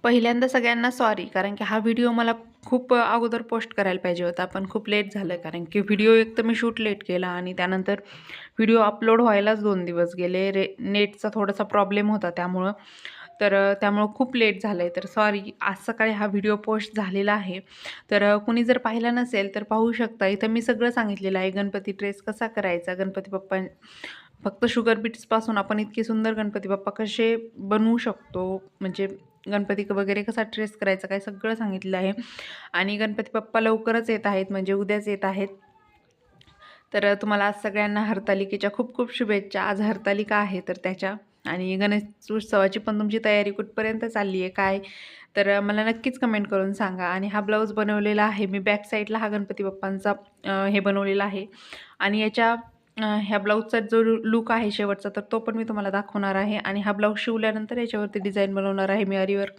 पहिल्यांदा सगळ्यांना सॉरी, कारण की हा व्हिडिओ मला खूप अगोदर पोस्ट करायला पाहिजे होता, पण खूप लेट झालं. कारण की व्हिडिओ एक तर मी शूट लेट केला आणि त्यानंतर व्हिडिओ अपलोड व्हायलाच 2 दिवस गेले. नेटचा थोडासा प्रॉब्लेम होता त्यामुळं. त्यामुळं खूप लेट झालं आहे. तर सॉरी, आज सकाळी हा व्हिडिओ पोस्ट झालेला आहे. कुणी जर पाहिला नसेल तर पाहू शकता. इथं मी सगळं सांगितलेलं आहे. गणपती ट्रेस कसा करायचा, गणपती बाप्पा फक्त शुगर बीट्सपासून आपण इतके सुंदर गणपती बाप्पा कसे बनवू शकतो, म्हणजे गणपती वगैरे कसा ट्रेस करायचा, काय सगळं सांगितलेलं आहे. आणि गणपती बाप्पा लवकरच येत आहेत, म्हणजे उद्याच येत आहेत. तुम्हाला आज सगळ्यांना हरतालिकेच्या खूप खूप शुभेच्छा. आज हरतालिका आहे तर त्याच्या, आणि गणेश उत्सवाची पण तुमची तयारी कुठपर्यंत चालली आहे काय, मला नक्कीच कमेंट करून सांगा. आणि हा ब्लाऊज बनवलेला आहे मी, बॅक साईडला हा गणपती बाप्पांचा हे बनवलेला आहे. आणि ह्या ब्लाऊजचा जो लूक आहे शेवटचा, तर तो पण मी तुम्हाला दाखवणार आहे. आणि हा ब्लाऊज शिवल्यानंतर याच्यावरती डिझाईन बनवणार आहे मी आरीवर्क